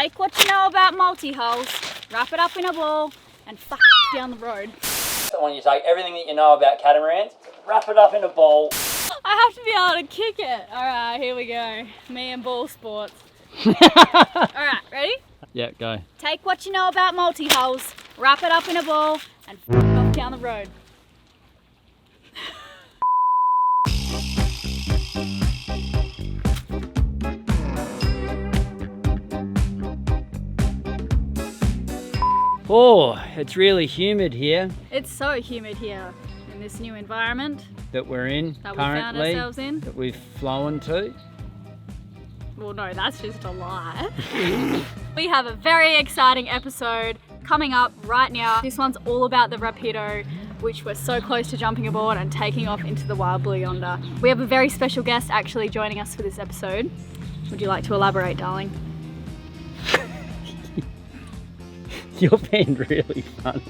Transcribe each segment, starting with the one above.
Take what you know about multi-hulls, wrap it up in a ball, and fuck down the road. When you take everything that you know about catamarans, wrap it up in a ball. I have to be able to kick it. Alright, here we go. Me and ball sports. Alright, ready? Yeah, go. Take what you know about multi-hulls, wrap it up in a ball, and fuck off down the road. Oh, it's really humid here It's so humid here in this new environment that we're in that we currently, found ourselves in. that we've flown to. Well, no, that's just a lie. We have a very exciting episode coming up right now. This one's all about the Rapido, which we're so close to jumping aboard and taking off into the wild blue yonder. We have a very special guest actually joining us for this episode. Would you like to elaborate, darling? You're being really funny.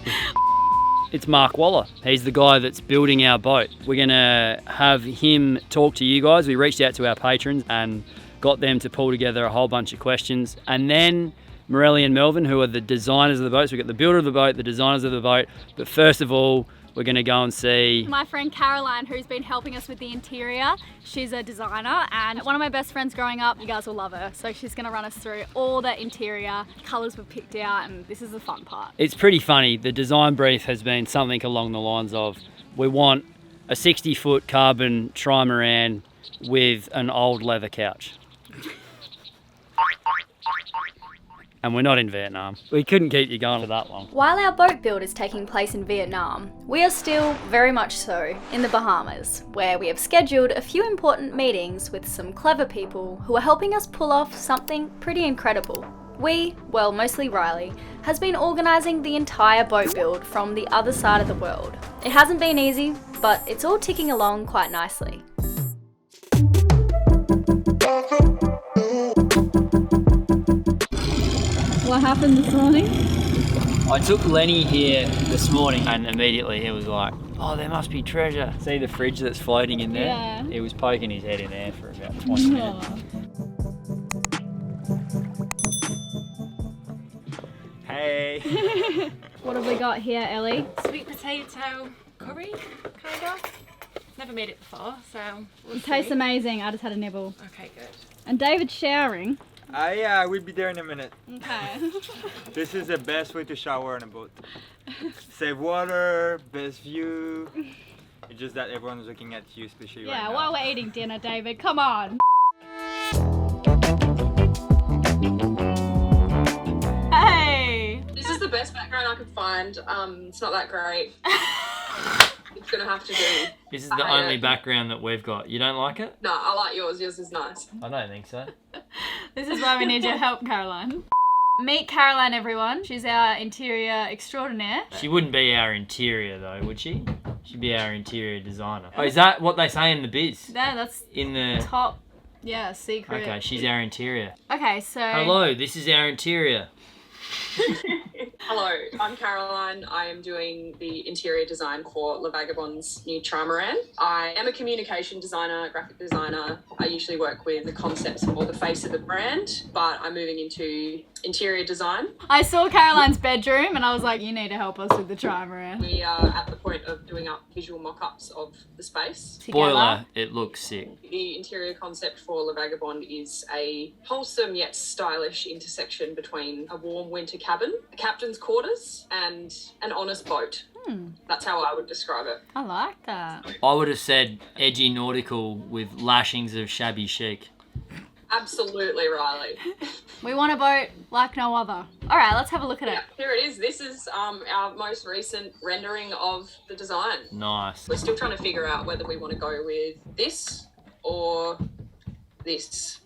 It's Mark Waller. He's the guy that's building our boat. We're gonna have him talk to you guys. We reached out to our patrons and got them to pull together a whole bunch of questions. And then Morelli and Melvin, who are the designers of the boat. So we've got the builder of the boat, the designers of the boat. But first of all, we're gonna go and see my friend Caroline, who's been helping us with the interior. She's a designer and one of my best friends growing up. You guys will love her. So she's gonna run us through all the interior colours we've picked out, and this is the fun part. It's pretty funny. The design brief has been something along the lines of, we want a 60-foot carbon trimaran with an old leather couch. And we're not in Vietnam. We couldn't keep you going for that long. While our boat build is taking place in Vietnam, we are still very much so in the Bahamas, where we have scheduled a few important meetings with some clever people who are helping us pull off something pretty incredible. We, well, mostly Riley, has been organising the entire boat build from the other side of the world. It hasn't been easy, but it's all ticking along quite nicely. What happened this morning? I took Lenny here this morning and immediately he was like, oh, there must be treasure. See the fridge that's floating in there? Yeah. He was poking his head in there for about 20 minutes. Hey. What have we got here, Ellie? Sweet potato curry, kind of. Never made it before, so we'll It tastes see. amazing. I just had a nibble. Okay, good. And David's showering. Yeah, we'll be there in a minute. Okay. This is the best way to shower on a boat. Save water, best view. It's just that everyone's looking at you, especially right Yeah, now. while we're eating dinner, David, come on. Hey! This is the best background I could find. It's not that great. It's gonna have to do. This is the only background that we've got. You don't like it? No, I like yours. Yours is nice. I don't think so. This is why we need your help, Caroline. Meet Caroline, everyone. She's our interior extraordinaire. She wouldn't be our interior though, would she? She'd be our interior designer. Oh, is that what they say in the biz? Yeah, that's In the... top, secret. Okay, she's our interior. Okay, so... Hello, this is our interior. Hello, I'm Caroline. I am doing the interior design for Le Vagabond's new Trimaran. I am a communication designer, graphic designer. I usually work with the concepts or the face of the brand, but I'm moving into interior design. I saw Caroline's bedroom and I was like, you need to help us with the trimaran. We are at the point of doing up visual mock-ups of the space. Spoiler, it looks sick. The interior concept for Le Vagabond is a wholesome yet stylish intersection between a warm winter cabin, a captain's quarters, and an honest boat. That's how I would describe it. I like that. I would have said edgy nautical with lashings of shabby chic. Absolutely, Riley. We want a boat like no other. All right, let's have a look at Yeah, it. here it is. This is our most recent rendering of the design. Nice. We're still trying to figure out whether we want to go with this or this.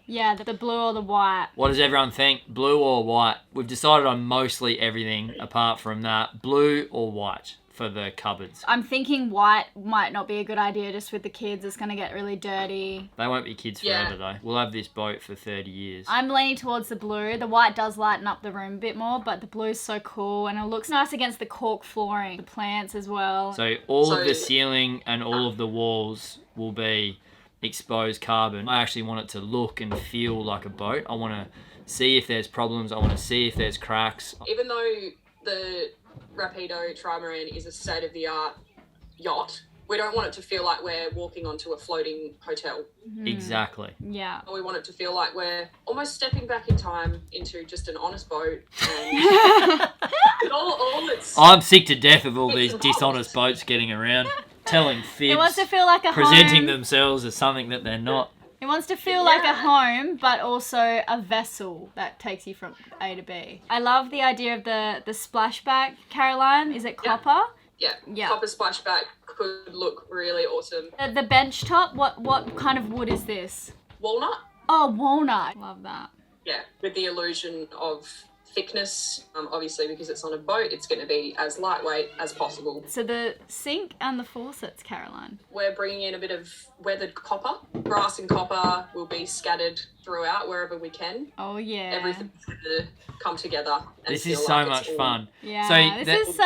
Yeah, the blue or the white. What does everyone think? Blue or white? We've decided on mostly everything apart from that. Blue or white for the cupboards. I'm thinking white might not be a good idea just with the kids. It's going to get really dirty. They won't be kids forever though. We'll have this boat for 30 years. I'm leaning towards the blue. The white does lighten up the room a bit more, but the blue's so cool and it looks nice against the cork flooring, the plants as well. So all of the ceiling and all of the walls will be exposed carbon. I actually want it to look and feel like a boat. I want to see if there's problems. I want to see if there's cracks. Even though the Rapido Trimaran is a state-of-the-art yacht, we don't want it to feel like we're walking onto a floating hotel. Exactly. Yeah. We want it to feel like we're almost stepping back in time into just an honest boat. And all it's... I'm sick to death of all these dishonest boats getting around, telling fibs, It wants to feel like a presenting home. themselves as something that they're not. It wants to feel like a home, but also a vessel that takes you from A to B. I love the idea of the splashback, Caroline. Is it copper? Yeah. Copper splashback could look really awesome. The bench top, what kind of wood is this? Walnut? Oh, walnut. Love that. Yeah, with the illusion of thickness. Obviously, because it's on a boat, it's going to be as lightweight as possible. So the sink and the faucets, Caroline. We're bringing in a bit of weathered copper. Brass and copper will be scattered throughout wherever we can. Oh, yeah. Everything's going to come together. And This feel is so like much it's all- fun. Yeah, So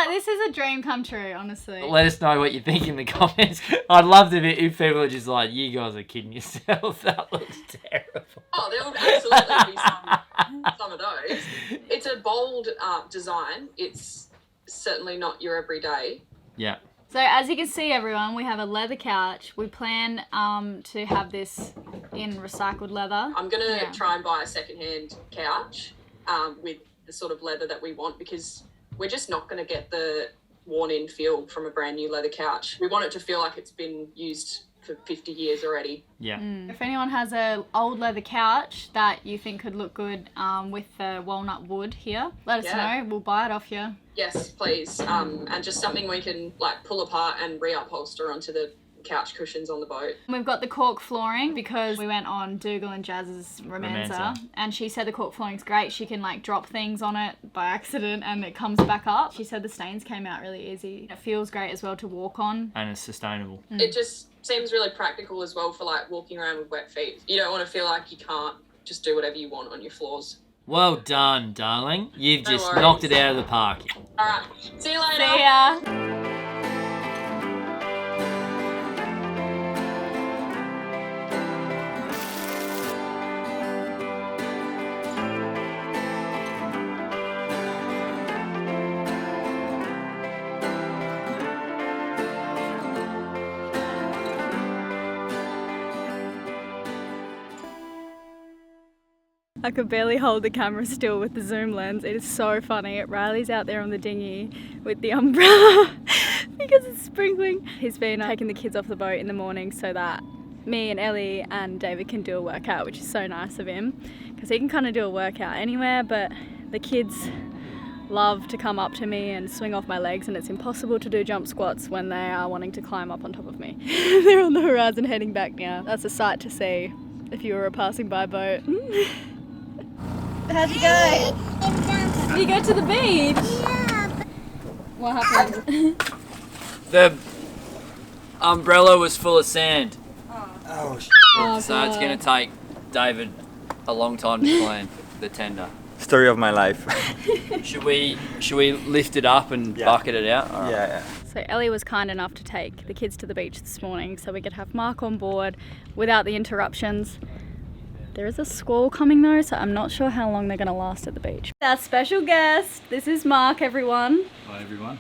this is a dream come true, honestly. Let us know what you think in the comments. I'd love to be if people are just like, you guys are kidding yourselves. That looks terrible. Oh, there will absolutely be some of those. It's a bold design. It's certainly not your everyday. Yeah. So as you can see, everyone, we have a leather couch. We plan to have this in recycled leather. I'm going to try and buy a secondhand couch with the sort of leather that we want, because we're just not going to get the worn-in feel from a brand new leather couch. We want it to feel like it's been used for 50 years already. Yeah. If anyone has an old leather couch that you think could look good with the walnut wood here, let us know. We'll buy it off you. Yes, please. And just something we can like pull apart and reupholster onto the couch cushions on the boat. We've got the Cork Flooring because we went on Dougal and Jazz's romanza, and she said the Cork Flooring's great. She can like drop things on it by accident and it comes back up. She said the stains came out really easy. It feels great as well to walk on. And it's sustainable. It just seems really practical as well for like walking around with wet feet. You don't want to feel like you can't just do whatever you want on your floors. Well done, darling. You've No just worries. knocked it out of the park. All right, see you later. See ya. I could barely hold the camera still with the zoom lens. It is so funny. Riley's out there on the dinghy with the umbrella because it's sprinkling. He's been taking the kids off the boat in the morning so that me and Ellie and David can do a workout, which is so nice of him because he can kind of do a workout anywhere, but the kids love to come up to me and swing off my legs, and it's impossible to do jump squats when they are wanting to climb up on top of me. They're on the horizon heading back now. That's a sight to see if you were a passing by boat. How'd you go? Did you go to the beach? Yeah. What happened? The umbrella was full of sand. Oh, So it's going to take David a long time to clean the tender. story of my life. Should we lift it up and bucket it out? All right. Yeah. So Ellie was kind enough to take the kids to the beach this morning so we could have Mark on board without the interruptions. There is a squall coming though, so I'm not sure how long they're going to last at the beach. Our special guest, this is Mark, everyone. Hi everyone.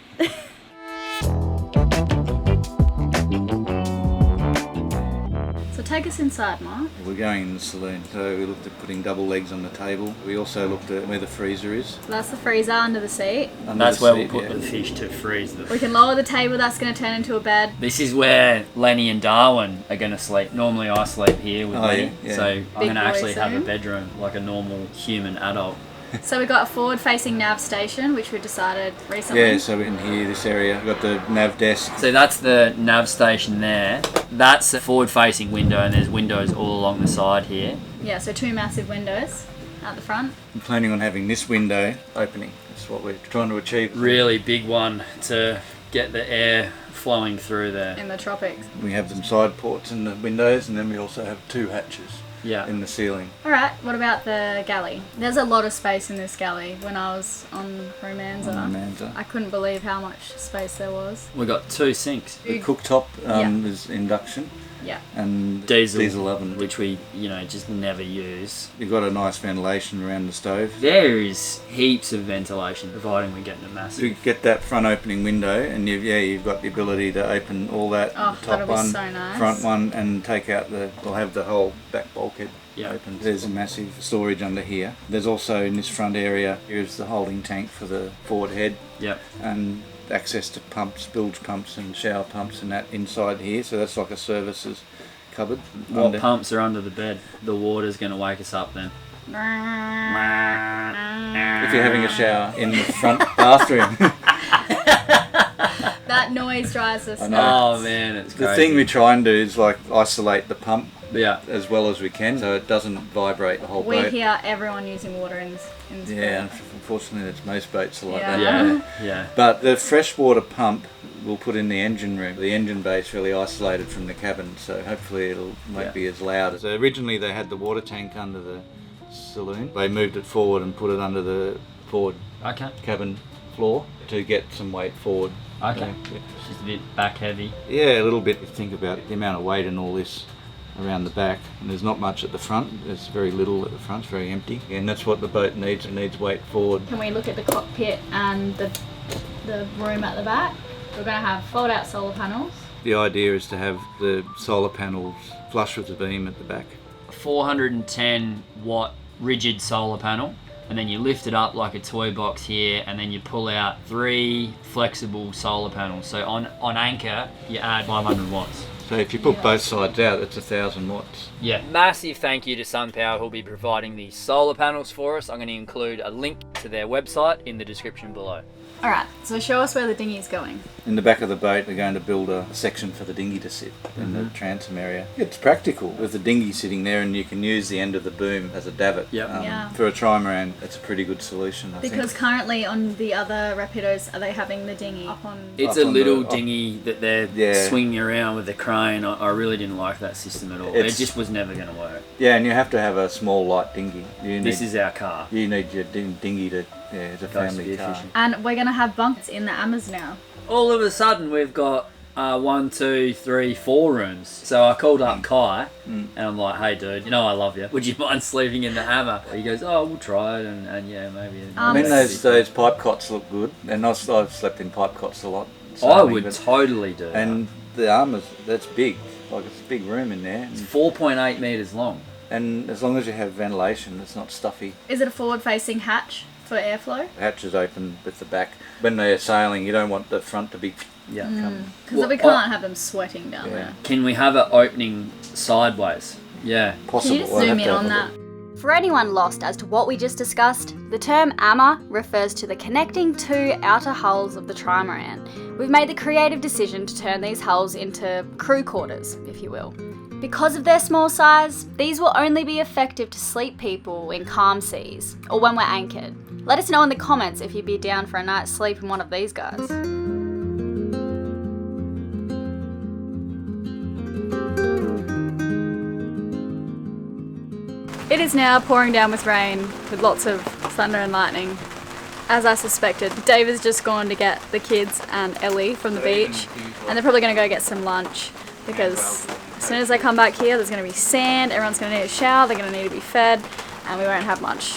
So take us inside, Mark. We're going in the saloon, so we looked at putting double legs on the table. We also looked at where the freezer is. So that's the freezer under the seat. Under That's the where seat, we'll put yeah. the fish to freeze. We can lower the table, that's going to turn into a bed. This is where Lenny and Darwin are going to sleep. Normally I sleep here with Oh, Lenny, yeah. so I'm going to boy actually have a soon. bedroom like a normal human adult. So we got a forward-facing nav station, which we decided recently. Yeah, so in here, this area, we've got the nav desk. So that's the nav station there. That's a forward-facing window, and there's windows all along the side here. Yeah, so two massive windows at the front. I'm planning on having this window opening. That's what we're trying to achieve. Really big one to get the air flowing through there. In the tropics. We have some side ports in the windows, and then we also have two hatches Yeah. in the ceiling. Alright, what about the galley? There's a lot of space in this galley. When I was on Romanza, Romanza. I couldn't believe how much space there was. We got two sinks. The cooktop is induction, Yeah. and Diesel oven. which we, just never use. You've got a nice ventilation around the stove. There is heaps of ventilation, providing we're getting a massive. You get that front opening window, and you've got the ability to open all that, Oh, the top that'll be one, so nice. front one, and take out we'll have the whole back bulkhead Yeah. open. There's a massive storage under here. There's also in this front area, here's the holding tank for the forward head. Yep. And access to pumps, bilge pumps and shower pumps and that inside here. So that's like a services cupboard. What pumps are under the bed? The water's going to wake us up then. If you're having a shower in the front bathroom. That noise drives us I know. nuts. Oh man, it's crazy. The thing we try and do is like isolate the pump Yeah. as well as we can, so it doesn't vibrate the whole We boat. hear everyone using water in this Yeah, boat. unfortunately, it's most boats are like Yeah. that. Yeah. But the freshwater pump we'll put in the engine room. The engine bay is really isolated from the cabin, so hopefully it won't be as loud. So originally they had the water tank under the saloon. They moved it forward and put it under the forward Okay. cabin floor to get some weight forward. Okay. It's just a bit back heavy. Yeah, a little bit. If you think about the amount of weight and all this around the back, and there's not much at the front. There's very little at the front. It's very empty, and that's what the boat needs. It needs weight forward. Can we look at the cockpit and the room at the back? We're going to have fold-out solar panels. The idea is to have the solar panels flush with the beam at the back. 410 watt rigid solar panel, and then you lift it up like a toy box here, and then you pull out 3 flexible solar panels. So on anchor, you add 500 watts. So if you put both sides out, it's 1,000 watts. Yeah. Massive thank you to SunPower who'll be providing these solar panels for us. I'm going to include a link to their website in the description below. Alright, so show us where the dinghy is going. In the back of the boat, they're going to build a section for the dinghy to sit in the transom area. It's practical with the dinghy sitting there, and you can use the end of the boom as a davit. Yep. Yeah. For a trimaran, it's a pretty good solution, I Because think. currently on the other Rapidos, are they having the dinghy up on... It's Up a on little the- dinghy that they're Yeah. swinging around with the crane. I really didn't like that system at all. It just was never going to work. Yeah, and you have to have a small, light dinghy. This is our car. You need your dinghy to, it's a family car. fishing. And we're going to have bunks in the Amas now. All of a sudden, we've got 1, 2, 3, 4 rooms. So I called up Kai, and I'm like, "Hey, dude, I love you. Would you mind sleeping in the hammer?" He goes, "Oh, we'll try it," and yeah, maybe. I mean, those pipe cots look good, and I've slept in pipe cots a lot. I sailing, would but- totally do. And the armours, that's big. Like, it's a big room in there. It's 4.8 meters long. And as long as you have ventilation, it's not stuffy. Is it a forward-facing hatch for airflow? The hatch is open with the back. When they're sailing, you don't want the front to be... Yeah. Because Well, we can't have them sweating down there. Can we have it opening sideways? Yeah. Possible. Can you just I'll zoom have in to on have a that? look. For anyone lost as to what we just discussed, the term AMA refers to the connecting 2 outer hulls of the Trimaran. We've made the creative decision to turn these hulls into crew quarters, if you will. Because of their small size, these will only be effective to sleep people in calm seas, or when we're anchored. Let us know in the comments if you'd be down for a night's sleep in one of these guys. It is now pouring down with rain, with lots of thunder and lightning. As I suspected, Dave has just gone to get the kids and Ellie from the beach, and they're probably going to go get some lunch, because as soon as they come back here, there's going to be sand, everyone's going to need a shower, they're going to need to be fed, and we won't have much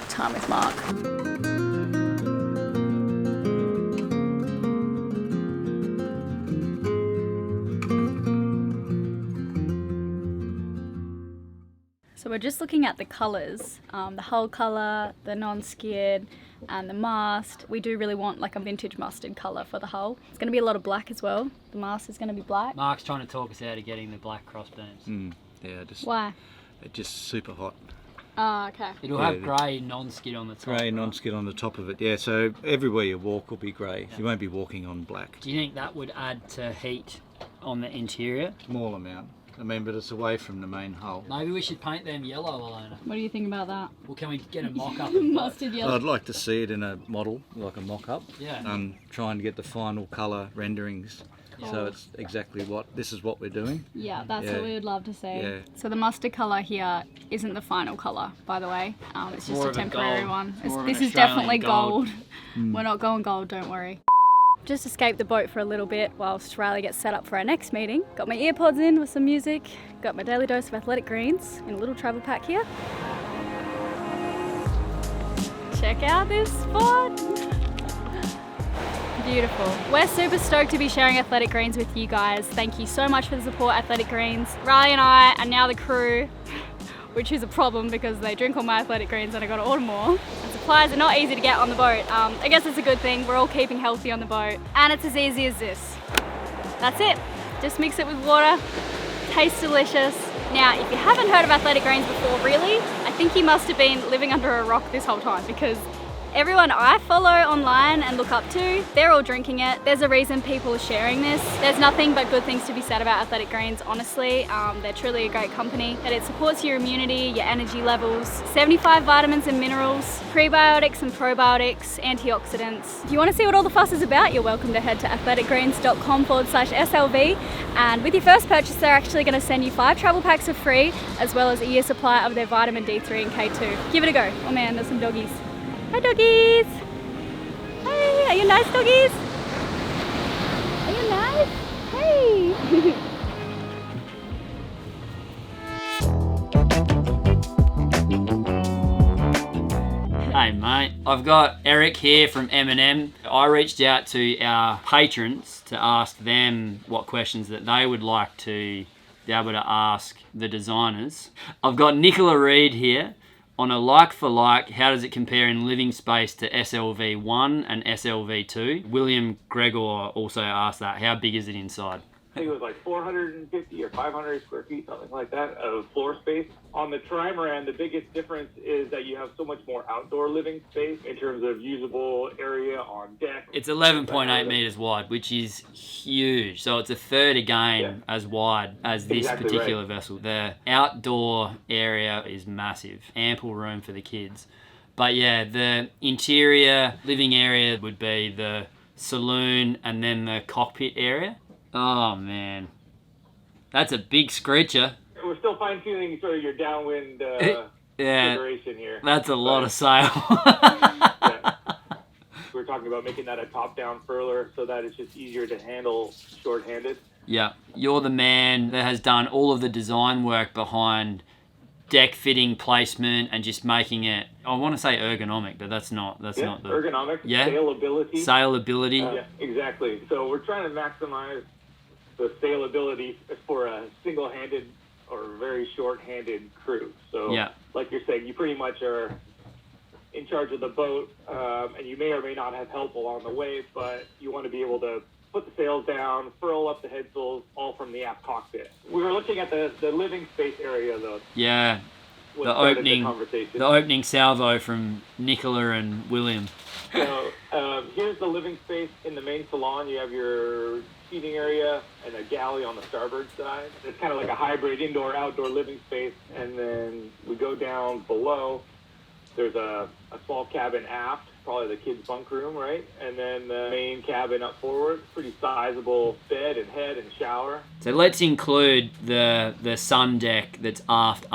time with Mark. So we're just looking at the colours, the hull colour, the non-skid, and the mast. We do really want like a vintage mustard colour for the hull. It's going to be a lot of black as well. The mast is going to be black. Mark's trying to talk us out of getting the black crossbeams. Yeah, Why? it's just super hot. Oh, okay. It'll have grey non-skid on the top. Grey right? non-skid on the top of it, yeah, so everywhere you walk will be grey. You won't be walking on black. Do you think that would add to heat on the interior? Small amount. I mean, but it's away from the main hull. Maybe we should paint them yellow, Alona. What do you think about that? Well, can we get a mock-up? Mustard yellow. I'd like to see it in a model, like a mock-up. Yeah. Trying to get the final colour renderings. So it's exactly this is what we're doing. Yeah, that's Yeah. what we would love to see. Yeah. So the mustard colour here isn't the final colour, by the way. It's just more a of a temporary gold. one. More of This an is definitely Australian gold. gold. We're not going gold, don't worry. Just escaped the boat for a little bit whilst Riley gets set up for our next meeting. Got my earpods in with some music, got my daily dose of athletic greens in a little travel pack here. Check out this spot. Beautiful. We're super stoked to be sharing Athletic Greens with you guys. Thank you so much for the support, Athletic Greens. Riley and I are now the crew, which is a problem because they drink all my Athletic Greens and I gotta order more. And supplies are not easy to get on the boat. I guess it's a good thing. We're all keeping healthy on the boat. And it's as easy as this. That's it. Just mix it with water. Tastes delicious. Now, if you haven't heard of Athletic Greens before, really, I think you must have been living under a rock this whole time because everyone I follow online and look up to, they're all drinking it. There's a reason people are sharing this. There's nothing but good things to be said about Athletic Greens, honestly. They're truly a great company. And it supports your immunity, your energy levels, 75 vitamins and minerals, prebiotics and probiotics, antioxidants. If you want to see what all the fuss is about, you're welcome to head to athleticgreens.com/SLV. And with your first purchase, they're actually going to send you 5 travel packs for free, as well as a year's supply of their vitamin D3 and K2. Give it a go. Oh man, there's some doggies. Hi doggies! Hey, are you nice doggies? Are you nice? Hey! Hey mate, I've got Eric here from M&M. I reached out to our patrons to ask them what questions that they would like to be able to ask the designers. I've got Nicola Reid here. On a like for like, how does it compare in living space to SLV1 and SLV2? William Gregor also asked that. How big is it inside? I think it was like 450 or 500 square feet, something like that, of floor space. On the Trimaran, the biggest difference is that you have so much more outdoor living space in terms of usable area on deck. It's 11.8 metres wide, which is huge. So it's a third again as wide as this particular vessel. The outdoor area is massive. Ample room for the kids. But yeah, the interior living area would be the saloon and then the cockpit area. Oh man, that's a big screecher. We're still fine-tuning sort of your downwind configuration here. That's a lot of sail. We're talking about making that a top-down furler so that it's just easier to handle short-handed. Yeah, you're the man that has done all of the design work behind deck fitting placement and just making it, I want to say ergonomic, but that's not the ergonomic, yeah, sailability. Yeah, exactly. So we're trying to maximize the sailability for a single-handed or very short-handed crew. So like you're saying, you pretty much are in charge of the boat, and you may or may not have help along the way, but you want to be able to put the sails down, furl up the headsails, all from the aft cockpit. We were looking at the living space area, though. Yeah, the opening salvo from Nicola and William. So here's the living space in the main salon. You have your seating area and a galley on the starboard side. It's kind of like a hybrid indoor-outdoor living space. And then we go down below. There's a small cabin aft, probably the kids' bunk room, right? And then the main cabin up forward, pretty sizable bed and head and shower. So let's include the sun deck that's aft.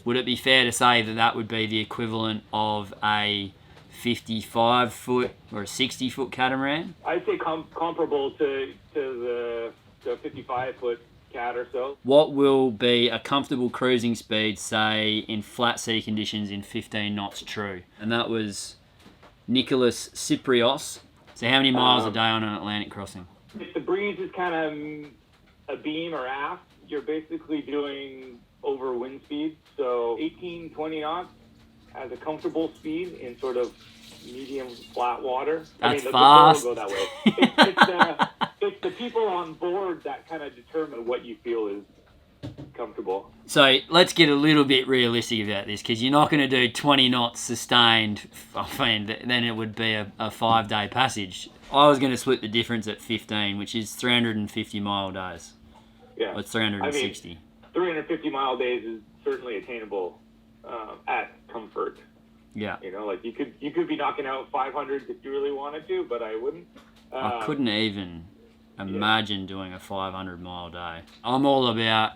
Would it be fair to say that that would be the equivalent of a 55-foot or a 60-foot catamaran? I'd say comparable to the 55-foot cat or so. What will be a comfortable cruising speed, say, in flat sea conditions in 15 knots true? And that was Nicholas Cyprios. So how many miles a day on an Atlantic crossing? If the breeze is kind of a beam or aft, you're basically doing over wind speed. So 18, 20 knots as a comfortable speed in sort of medium flat water. That's fast. The boat will go that way. It's the people on board that kind of determine what you feel is comfortable. So let's get a little bit realistic about this, because you're not going to do 20 knots sustained. I mean, then it would be a 5-day passage. I was going to split the difference at 15, which is 350 mile days. Yeah. Or it's 360. I mean, 350 mile days is certainly attainable at comfort. Yeah. You know, like you could be knocking out 500 if you really wanted to, but I wouldn't. I couldn't even imagine doing a 500 mile day. I'm all about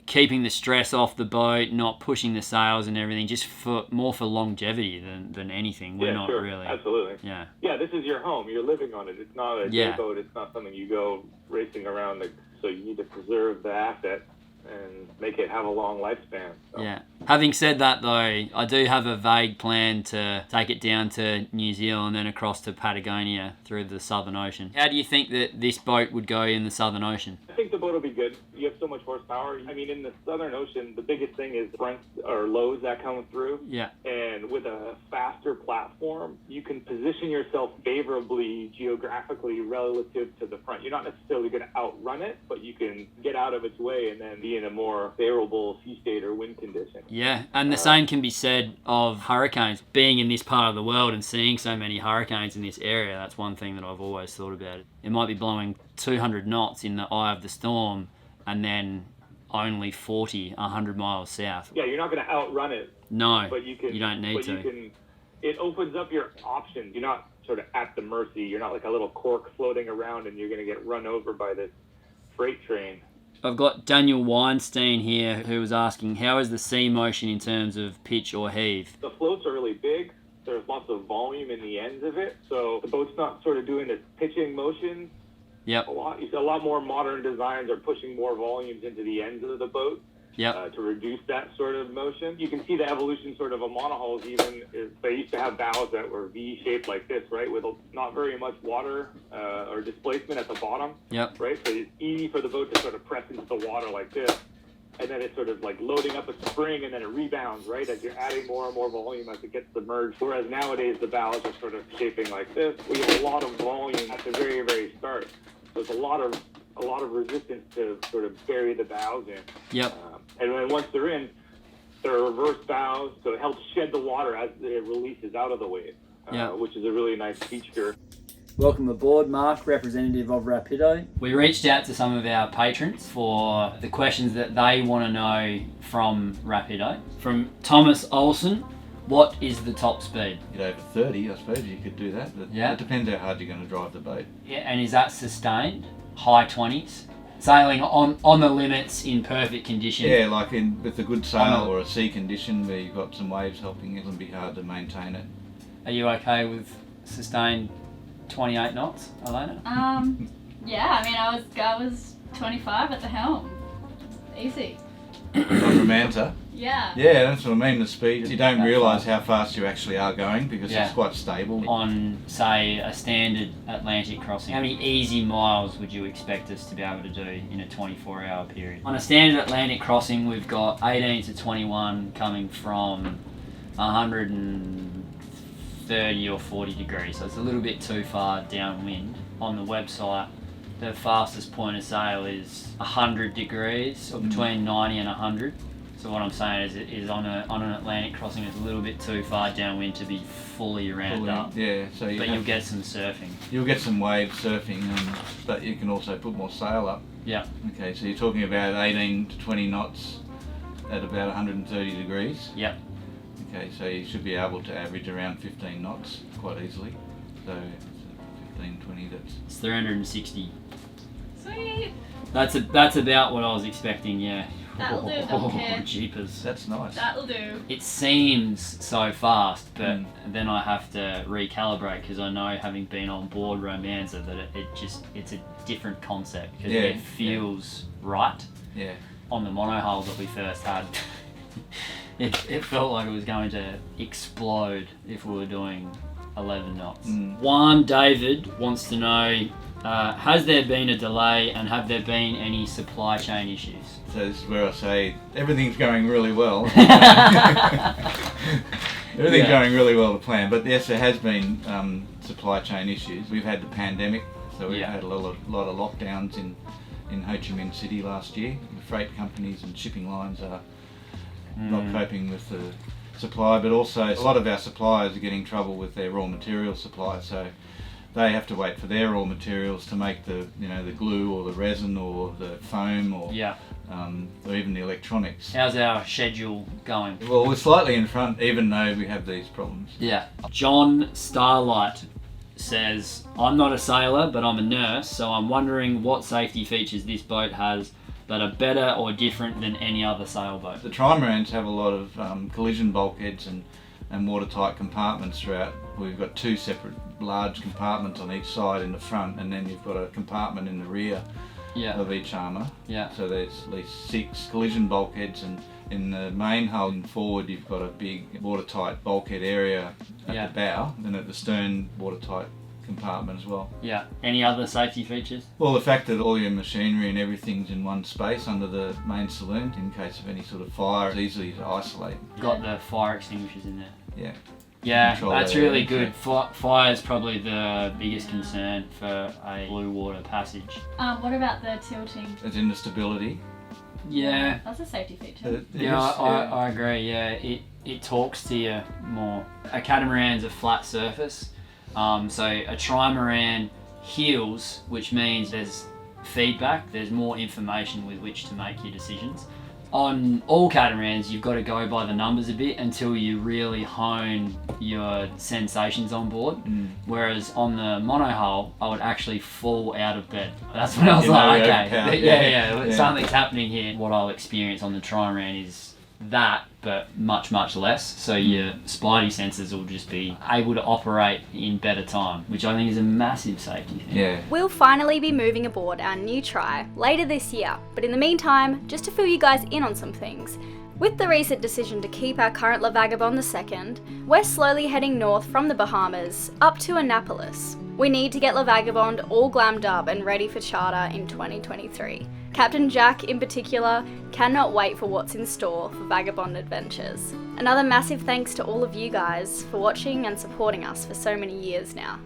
keeping the stress off the boat, not pushing the sails and everything, just more for longevity than anything. We're not sure. really. Absolutely. Yeah. Yeah, this is your home. You're living on it. It's not a day boat. It's not something you go racing around. So you need to preserve the asset and make it have a long lifespan. So. Yeah. Having said that, though, I do have a vague plan to take it down to New Zealand and then across to Patagonia through the Southern Ocean. How do you think that this boat would go in the Southern Ocean? I think the boat will be good. You have so much horsepower. I mean, in the Southern Ocean, the biggest thing is fronts or lows that come through. Yeah. And with a faster platform, you can position yourself favorably geographically relative to the front. You're not necessarily going to outrun it, but you can get out of its way and then be in a more favorable sea state or wind condition. Yeah, and the same can be said of hurricanes. Being in this part of the world and seeing so many hurricanes in this area, that's one thing that I've always thought about. It might be blowing 200 knots in the eye of the storm and then only 100 miles south. Yeah, you're not going to outrun it. No, but you don't need to. It opens up your options. You're not sort of at the mercy. You're not like a little cork floating around and you're going to get run over by this freight train. I've got Daniel Weinstein here who was asking, how is the sea motion in terms of pitch or heave? The floats are really big. There's lots of volume in the ends of it. So the boat's not sort of doing this pitching motion. Yep. A lot more modern designs are pushing more volumes into the ends of the boat. Yep. To reduce that sort of motion. You can see the evolution sort of monohulls even. They used to have bows that were V-shaped like this, right, with not very much water or displacement at the bottom. Yep. Right, so it's easy for the boat to sort of press into the water like this, and then it's sort of like loading up a spring, and then it rebounds, right, as you're adding more and more volume as it gets submerged. Whereas nowadays the bows are sort of shaping like this. We have a lot of volume at the very, very start. So it's a lot of resistance to sort of bury the bows in. Yep. And then once they're in, they're reverse bows, so it helps shed the water as it releases out of the wave, which is a really nice feature. Welcome aboard, Mark, representative of Rapido. We reached out to some of our patrons for the questions that they want to know from Rapido. From Thomas Olsen, what is the top speed? Get over 30, I suppose you could do that, but it depends how hard you're going to drive the boat. Yeah, and is that sustained? High 20s? Sailing on the limits in perfect condition? Yeah, like with a good sail or a sea condition where you've got some waves helping it, it'll be hard to maintain it. Are you okay with sustained 28 knots, Elena? Yeah, I mean, I was 25 at the helm. Easy. From Manta? Yeah. Yeah, that's what I mean, the speed. You don't realise how fast you actually are going because it's quite stable. On, say, a standard Atlantic crossing, how many easy miles would you expect us to be able to do in a 24-hour period? On a standard Atlantic crossing, we've got 18 to 21 coming from 130 or 40 degrees, so it's a little bit too far downwind. On the website, the fastest point of sail is 100 degrees, or between 90 and 100. So what I'm saying is on an Atlantic crossing, it's a little bit too far downwind to be fully ramped up. Yeah, so you'll get some surfing. You'll get some wave surfing, but you can also put more sail up. Yeah. Okay, so you're talking about 18 to 20 knots at about 130 degrees. Yep. Okay, so you should be able to average around 15 knots quite easily. So 15, 20, it's 360. Sweet. That's about what I was expecting, yeah. That'll do, don't care. Jeepers. That's nice. That'll do. It seems so fast, but then I have to recalibrate because I know, having been on board Romanza, that it's a different concept because it feels right. Yeah. On the monohull that we first had, it felt like it was going to explode if we were doing 11 knots. Juan David wants to know, has there been a delay and have there been any supply chain issues? So this is where I say everything's going really well. Everything's going really well to plan, but yes, there has been supply chain issues. We've had the pandemic, so we've had a lot of lockdowns in Ho Chi Minh City last year. The freight companies and shipping lines are not coping with the supply, but also a lot of our suppliers are getting trouble with their raw material supply, so they have to wait for their raw materials to make the glue or the resin or the foam or even the electronics. How's our schedule going? Well, we're slightly in front, even though we have these problems. Yeah. John Starlight says, I'm not a sailor, but I'm a nurse, so I'm wondering what safety features this boat has that are better or different than any other sailboat? The Trimarans have a lot of collision bulkheads and watertight compartments throughout. We've got 2 separate large compartments on each side in the front, and then you've got a compartment in the rear of each armour. Yeah. So there's at least 6 collision bulkheads, and in the main hull and forward you've got a big watertight bulkhead area at the bow, and at the stern watertight compartment as well. Yeah. Any other safety features? Well, the fact that all your machinery and everything's in one space under the main saloon, in case of any sort of fire, it's easy to isolate. Got the fire extinguishers in there. Yeah. Yeah, Control that's that really area, good. Fire is probably the biggest concern for a blue water passage. What about the tilting? It's in the stability. Yeah. That's a safety feature. I agree. Yeah, it talks to you more. A catamaran's a flat surface, so a trimaran heels, which means there's feedback. There's more information with which to make your decisions. On all catamarans, you've got to go by the numbers a bit until you really hone your sensations on board. Whereas on the monohull, I would actually fall out of bed. That's when I was like, okay, something's happening here. What I'll experience on the Trimaran is that, but much less. So your spidey senses will just be able to operate in better time, which I think is a massive safety thing. Yeah. We'll finally be moving aboard our new Tri later this year, but in the meantime, just to fill you guys in on some things. With the recent decision to keep our current La Vagabond II, we're slowly heading north from the Bahamas up to Annapolis. We need to get La Vagabond all glammed up and ready for charter in 2023. Captain Jack, in particular, cannot wait for what's in store for Vagabond Adventures. Another massive thanks to all of you guys for watching and supporting us for so many years now.